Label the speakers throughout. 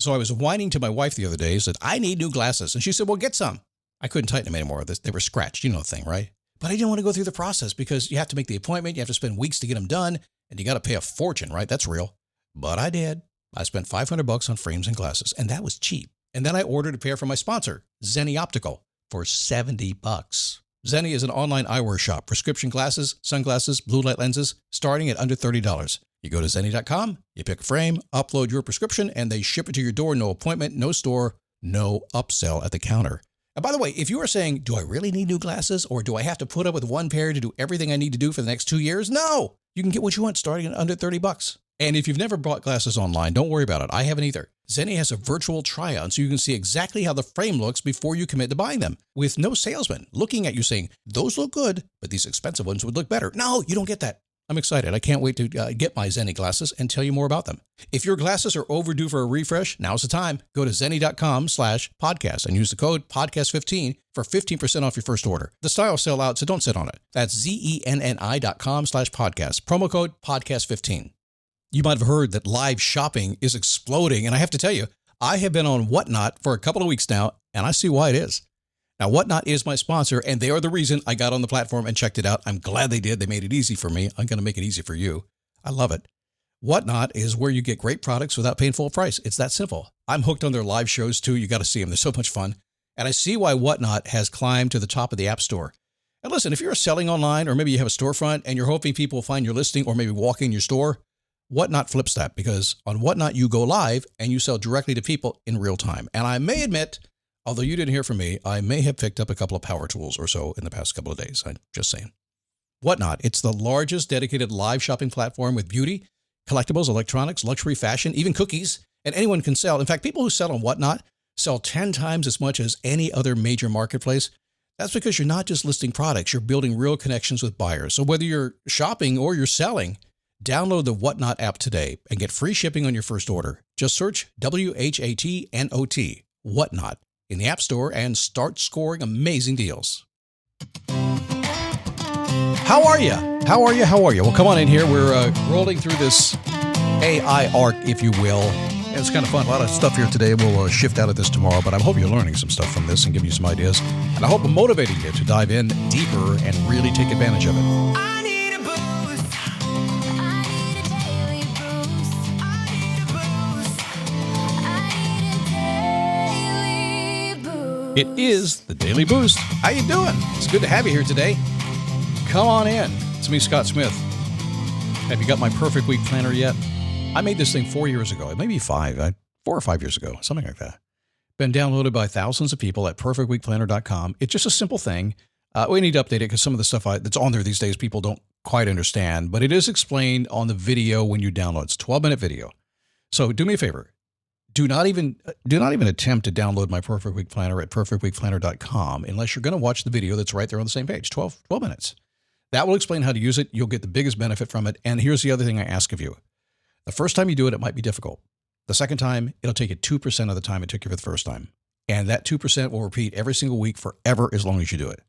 Speaker 1: So I was whining to my wife the other day, said, I need new glasses. And she said, well, get some. I couldn't tighten them anymore. They were scratched. You know the thing, right? But I didn't want to go through the process because you have to make the appointment. You have to spend weeks to get them done. And you got to pay a fortune, right? That's real. But I did. I spent $500 on frames and glasses, and that was cheap. And then I ordered a pair from my sponsor, Zenni Optical, for $70. Zenni is an online eyewear shop. Prescription glasses, sunglasses, blue light lenses, starting at under $30. You go to Zenni.com, you pick a frame, upload your prescription, and they ship it to your door. No appointment, no store, no upsell at the counter. And by the way, if you are saying, do I really need new glasses, or do I have to put up with one pair to do everything I need to do for the next 2 years? No! You can get what you want starting at under $30. And if you've never bought glasses online, don't worry about it. I haven't either. Zenni has a virtual try-on so you can see exactly how the frame looks before you commit to buying them, with no salesman looking at you saying, those look good, but these expensive ones would look better. No, you don't get that. I'm excited. I can't wait to get my Zenni glasses and tell you more about them. If your glasses are overdue for a refresh, now's the time. Go to Zenni.com/podcast and use the code podcast15 for 15% off your first order. The styles sell out, so don't sit on it. That's Zenni.com/podcast. Promo code podcast15. You might have heard that live shopping is exploding, and I have to tell you, I have been on Whatnot for a couple of weeks now, and I see why it is. Now, Whatnot is my sponsor, and they are the reason I got on the platform and checked it out. I'm glad they did. They made it easy for me. I'm going to make it easy for you. I love it. Whatnot is where you get great products without paying full price. It's that simple. I'm hooked on their live shows, too. You got to see them. They're so much fun. And I see why Whatnot has climbed to the top of the App Store. And listen, if you're selling online, or maybe you have a storefront and you're hoping people will find your listing or maybe walk in your store, Whatnot flips that, because on Whatnot, you go live and you sell directly to people in real time. And I may admit, although you didn't hear from me, I may have picked up a couple of power tools or so in the past couple of days. I'm just saying. Whatnot, it's the largest dedicated live shopping platform with beauty, collectibles, electronics, luxury, fashion, even cookies, and anyone can sell. In fact, people who sell on Whatnot sell 10 times as much as any other major marketplace. That's because you're not just listing products, you're building real connections with buyers. So whether you're shopping or you're selling, download the Whatnot app today and get free shipping on your first order. Just search WHATNOT, Whatnot, in the App Store and start scoring amazing deals. How are you? How are you? How are you? Well, come on in here. We're rolling through this AI arc, if you will. And it's kind of fun. A lot of stuff here today. We'll shift out of this tomorrow, but I hope you're learning some stuff from this and giving you some ideas. And I hope I'm motivating you to dive in deeper and really take advantage of it. It is the Daily Boost. How you doing? It's good to have you here today. Come on in. It's me, Scott Smith. Have you got my Perfect Week Planner yet? I made this thing 4 years ago, maybe 4 or 5 years ago, something like that. Been downloaded by thousands of people at perfectweekplanner.com. It's just a simple thing. We need to update it because some of the stuff that's on there these days people don't quite understand, but it is explained on the video when you download. It's a 12-minute video. So do me a favor. Do not even attempt to download my Perfect Week Planner at perfectweekplanner.com unless you're going to watch the video that's right there on the same page, 12 minutes. That will explain how to use it. You'll get the biggest benefit from it. And here's the other thing I ask of you. The first time you do it, it might be difficult. The second time, it'll take you 2% of the time it took you for the first time. And that 2% will repeat every single week forever as long as you do it.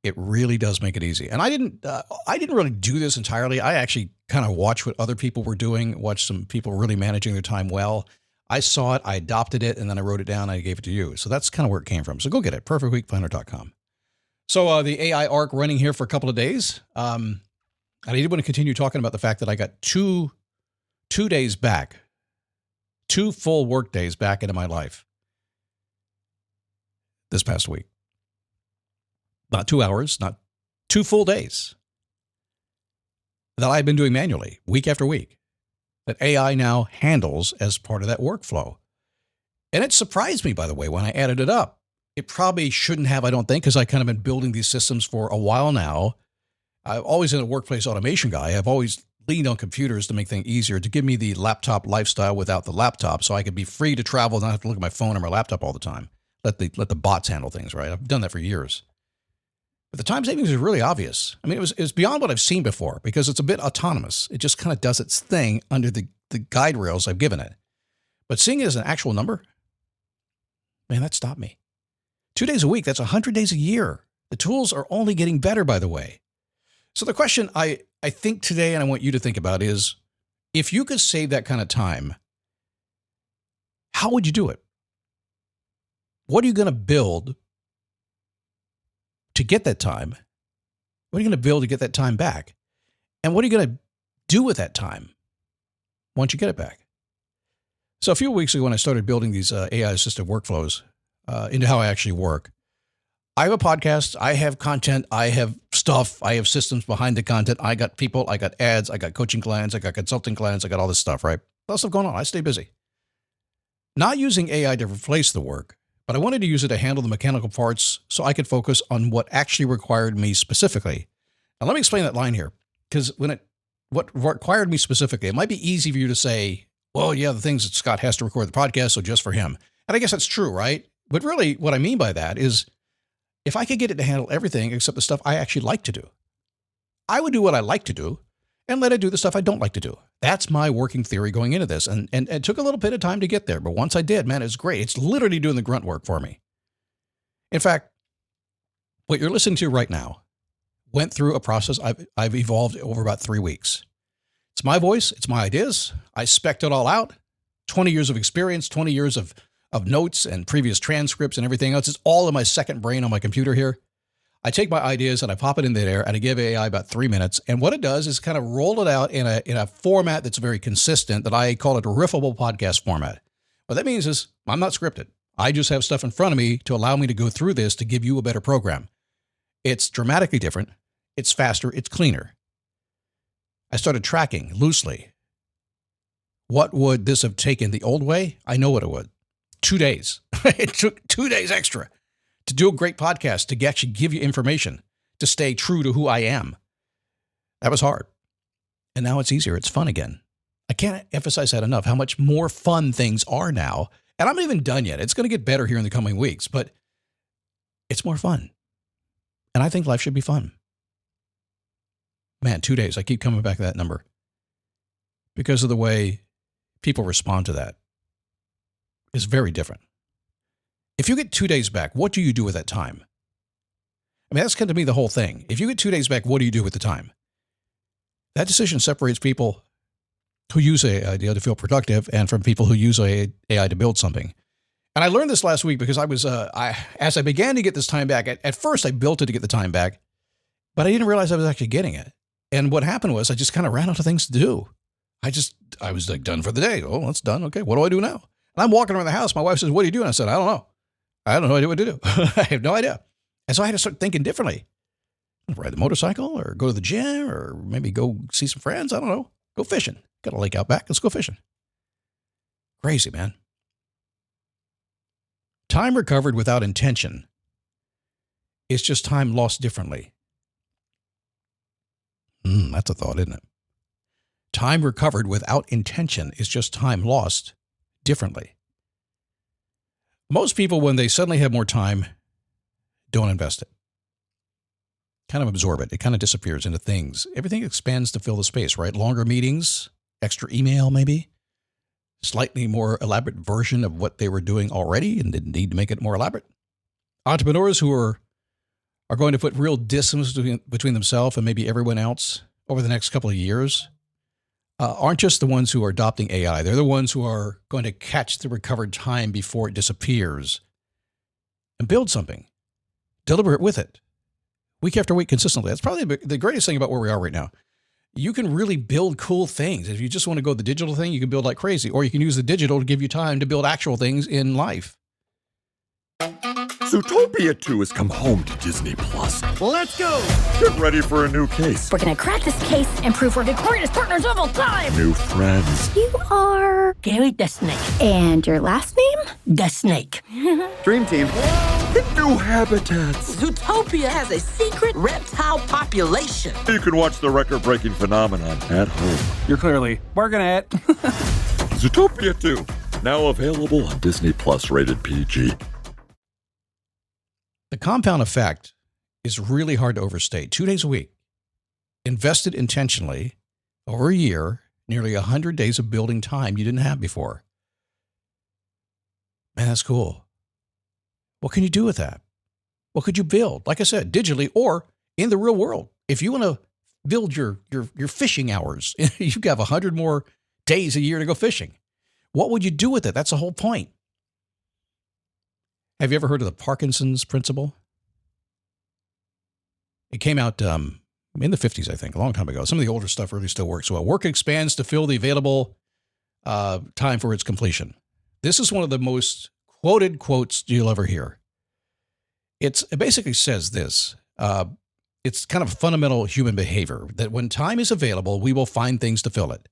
Speaker 1: It really does make it easy. And I didn't really do this entirely. I actually kind of watched what other people were doing, watched some people really managing their time well. I saw it, I adopted it, and then I wrote it down and I gave it to you. So that's kind of where it came from. So go get it, perfectweekplanner.com. So the AI arc running here for a couple of days. And I did want to continue talking about the fact that I got two days back, 2 full work days back into my life this past week. Not 2 hours, not 2 full days that I've been doing manually week after week, that AI now handles as part of that workflow. And it surprised me, by the way, when I added it up. It probably shouldn't have, I don't think, because I've kind of been building these systems for a while now. I've always been a workplace automation guy. I've always leaned on computers to make things easier, to give me the laptop lifestyle without the laptop so I could be free to travel and not have to look at my phone or my laptop all the time. Let the bots handle things, right? I've done that for years. But the time savings is really obvious. I mean, it was beyond what I've seen before because it's a bit autonomous. It just kind of does its thing under the guide rails I've given it. But seeing it as an actual number, man, that stopped me. 2 days a week, that's 100 days a year. The tools are only getting better, by the way. So the question I think today, and I want you to think about is, if you could save that kind of time, how would you do it? What are you going to build to get that time? What are you going to build to get that time back? And what are you going to do with that time once you get it back? So a few weeks ago when I started building these AI-assisted workflows into how I actually work, I have a podcast, I have content, I have stuff, I have systems behind the content. I got people, I got ads, I got coaching clients, I got consulting clients, I got all this stuff, right? Lots of stuff going on. I stay busy. Not using AI to replace the work, but I wanted to use it to handle the mechanical parts so I could focus on what actually required me specifically. Now let me explain that line here, because what required me specifically, it might be easy for you to say, well, yeah, the things that Scott has to record the podcast, so just for him. And I guess that's true, right? But really what I mean by that is, if I could get it to handle everything except the stuff I actually like to do, I would do what I like to do and let it do the stuff I don't like to do. That's my working theory going into this. And it took a little bit of time to get there. But once I did, man, it's great. It's literally doing the grunt work for me. In fact, what you're listening to right now went through a process I've evolved over about 3 weeks. It's my voice. It's my ideas. I spec'd it all out. 20 years of experience, 20 years of notes and previous transcripts and everything else. It's all in my second brain on my computer here. I take my ideas and I pop it in there and I give AI about 3 minutes. And what it does is kind of roll it out in a format that's very consistent, that I call it a riffable podcast format. What that means is I'm not scripted. I just have stuff in front of me to allow me to go through this to give you a better program. It's dramatically different. It's faster. It's cleaner. I started tracking loosely. What would this have taken the old way? I know what it would. 2 days. It took 2 days extra to do a great podcast, to actually give you information, to stay true to who I am. That was hard. And now it's easier. It's fun again. I can't emphasize that enough, how much more fun things are now. And I'm not even done yet. It's going to get better here in the coming weeks, but it's more fun. And I think life should be fun. Man, 2 days. I keep coming back to that number because of the way people respond to that. Is very different. If you get 2 days back, what do you do with that time? I mean, that's kind of me the whole thing. If you get 2 days back, what do you do with the time? That decision separates people who use AI to feel productive and from people who use AI to build something. And I learned this last week because as I began to get this time back, at first I built it to get the time back, but I didn't realize I was actually getting it. And what happened was I just kind of ran out of things to do. I was like done for the day. Oh, that's done. Okay, what do I do now? And I'm walking around the house. My wife says, what are you doing? I said, I don't know. I don't know what to do. I have no idea. And so I had to start thinking differently. Ride the motorcycle or go to the gym or maybe go see some friends. I don't know. Go fishing. Got a lake out back. Let's go fishing. Crazy, man. Time recovered without intention is just time lost differently. That's a thought, isn't it? Time recovered without intention is just time lost differently. Most people, when they suddenly have more time, don't invest it. Kind of absorb it. It kind of disappears into things. Everything expands to fill the space, right? Longer meetings, extra email maybe, slightly more elaborate version of what they were doing already and didn't need to make it more elaborate. Entrepreneurs who are going to put real distance between themselves and maybe everyone else over the next couple of years aren't just the ones who are adopting AI. They're the ones who are going to catch the recovered time before it disappears and build something, deliberate with it, week after week consistently. That's probably the greatest thing about where we are right now. You can really build cool things. If you just want to go the digital thing, you can build like crazy, or you can use the digital to give you time to build actual things in life.
Speaker 2: Zootopia 2 has come home to Disney Plus.
Speaker 3: Let's go!
Speaker 2: Get ready for a new case.
Speaker 4: We're gonna crack this case and prove we're the greatest partners of all time!
Speaker 2: New friends.
Speaker 4: You are...
Speaker 3: Gary the Snake.
Speaker 4: And your last name?
Speaker 3: The Snake.
Speaker 2: Dream Team. And new habitats.
Speaker 3: Zootopia has a secret reptile population.
Speaker 2: You can watch the record-breaking phenomenon at home.
Speaker 5: You're clearly working at
Speaker 2: Zootopia 2. Now available on Disney Plus, rated PG.
Speaker 1: The compound effect is really hard to overstate. 2 days a week, invested intentionally over a year, nearly 100 days of building time you didn't have before. Man, that's cool. What can you do with that? What could you build? Like I said, digitally or in the real world. If you want to build your fishing hours, you have 100 more days a year to go fishing. What would you do with it? That's the whole point. Have you ever heard of the Parkinson's principle? It came out in the 50s, I think, a long time ago. Some of the older stuff really still works well. Work expands to fill the available time for its completion. This is one of the most quoted quotes you'll ever hear. It basically says this. It's kind of fundamental human behavior that when time is available, we will find things to fill it.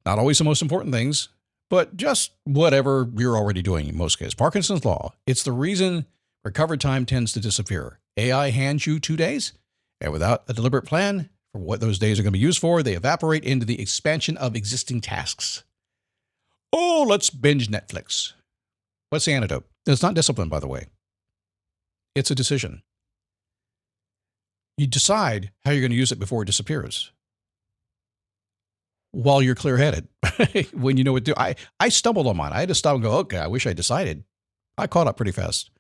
Speaker 1: Not always the most important things, but just whatever you're already doing in most cases. Parkinson's law, it's the reason recovered time tends to disappear. AI hands you 2 days, and without a deliberate plan for what those days are going to be used for, they evaporate into the expansion of existing tasks. Oh, let's binge Netflix. What's the antidote? It's not discipline, by the way. It's a decision. You decide how you're going to use it before it disappears. While you're clear-headed, when you know what to do. I stumbled on mine. I had to stop and go, okay, I wish I decided. I caught up pretty fast.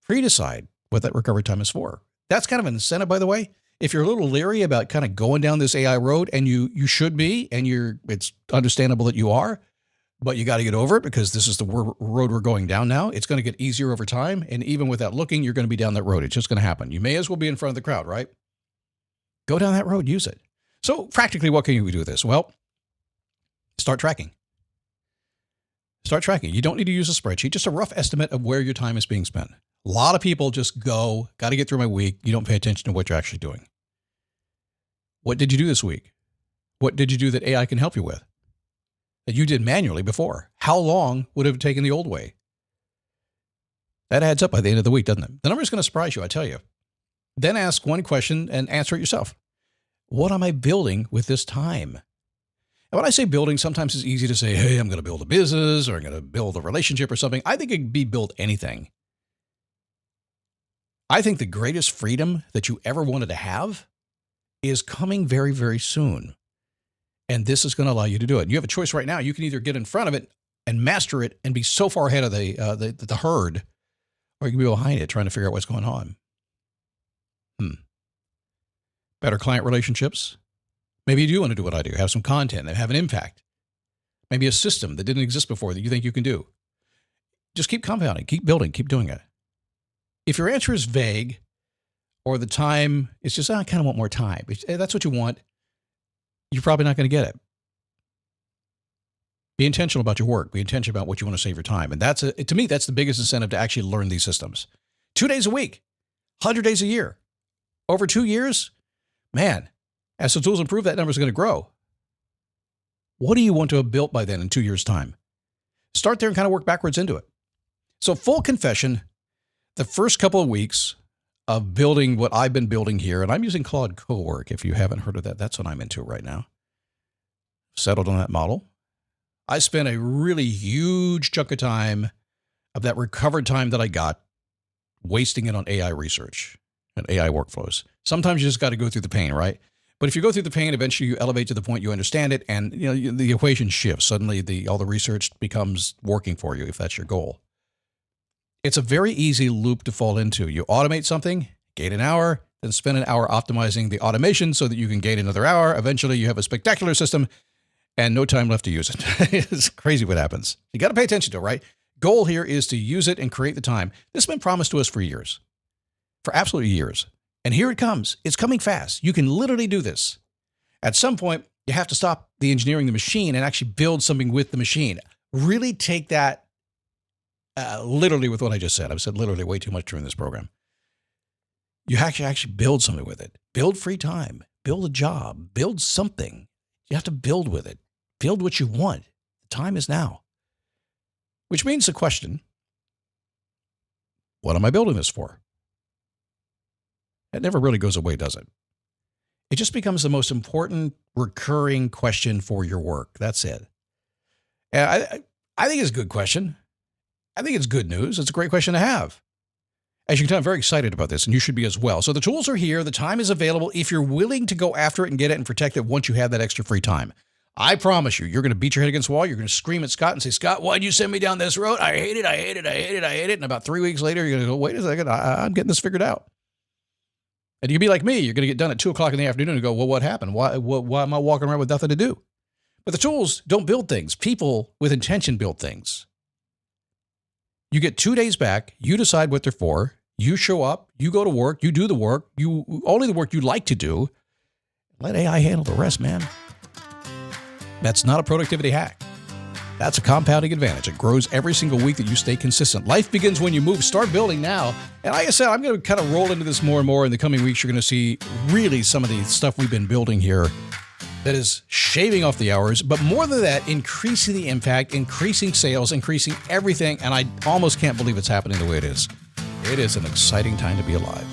Speaker 1: Predecide what that recovery time is for. That's kind of an incentive, by the way. If you're a little leery about kind of going down this AI road, and you should be, and it's understandable that you are, but you got to get over it because this is the road we're going down now. It's going to get easier over time, and even without looking, you're going to be down that road. It's just going to happen. You may as well be in front of the crowd, right? Go down that road, use it. So practically, what can you do with this? Well, start tracking. Start tracking. You don't need to use a spreadsheet, just a rough estimate of where your time is being spent. A lot of people just got to get through my week. You don't pay attention to what you're actually doing. What did you do this week? What did you do that AI can help you with that you did manually before? How long would it have taken the old way? That adds up by the end of the week, doesn't it? The number is going to surprise you, I tell you. Then ask one question and answer it yourself. What am I building with this time? And when I say building, sometimes it's easy to say, hey, I'm going to build a business or I'm going to build a relationship or something. I think it could be build anything. I think the greatest freedom that you ever wanted to have is coming very, very soon. And this is going to allow you to do it. You have a choice right now. You can either get in front of it and master it and be so far ahead of the herd, or you can be behind it trying to figure out what's going on. Better client relationships. Maybe you do want to do what I do, have some content and have an impact. Maybe a system that didn't exist before that you think you can do. Just keep compounding, keep building, keep doing it. If your answer is vague or the time is just, I kind of want more time. If that's what you want, you're probably not going to get it. Be intentional about your work. Be intentional about what you want to save your time. And to me, that's the biggest incentive to actually learn these systems. 2 days a week, 100 days a year. Over 2 years, man, as the tools improve, that number is going to grow. What do you want to have built by then in 2 years' time? Start there and kind of work backwards into it. So full confession, the first couple of weeks of building what I've been building here, and I'm using Claude Cowork. If you haven't heard of that, that's what I'm into right now. Settled on that model. I spent a really huge chunk of time of that recovered time that I got wasting it on AI research and AI workflows. Sometimes you just got to go through the pain, right? But if you go through the pain, eventually you elevate to the point you understand it, and the equation shifts. Suddenly, all the research becomes working for you if that's your goal. It's a very easy loop to fall into. You automate something, gain an hour, then spend an hour optimizing the automation so that you can gain another hour. Eventually, you have a spectacular system and no time left to use it. It's crazy what happens. You got to pay attention to it, right? Goal here is to use it and create the time. This has been promised to us for years, for absolutely years. And here it comes. It's coming fast. You can literally do this. At some point, you have to stop the engineering the machine and actually build something with the machine. Really take that literally with what I just said. I've said literally way too much during this program. You actually build something with it. Build free time. Build a job. Build something. You have to build with it. Build what you want. The time is now. Which means the question, what am I building this for? It never really goes away, does it? It just becomes the most important recurring question for your work. That's it. And I think it's a good question. I think it's good news. It's a great question to have. As you can tell, I'm very excited about this, and you should be as well. So the tools are here. The time is available if you're willing to go after it and get it and protect it once you have that extra free time. I promise you, you're going to beat your head against the wall. You're going to scream at Scott and say, Scott, why'd you send me down this road? I hate it. I hate it. I hate it. I hate it. And about 3 weeks later, you're going to go, wait a second. I'm getting this figured out. And you'll be like me. You're going to get done at 2 o'clock in the afternoon and go, well, what happened? Why am I walking around with nothing to do? But the tools don't build things. People with intention build things. You get 2 days back. You decide what they're for. You show up. You go to work. You do the work. Only the work you like to do. Let AI handle the rest, man. That's not a productivity hack. That's a compounding advantage. It grows every single week that you stay consistent. Life begins when you move. Start building now. And like I said, I'm going to kind of roll into this more and more in the coming weeks. You're going to see really some of the stuff we've been building here that is shaving off the hours, but more than that, increasing the impact, increasing sales, increasing everything. And I almost can't believe it's happening the way it is. It is an exciting time to be alive.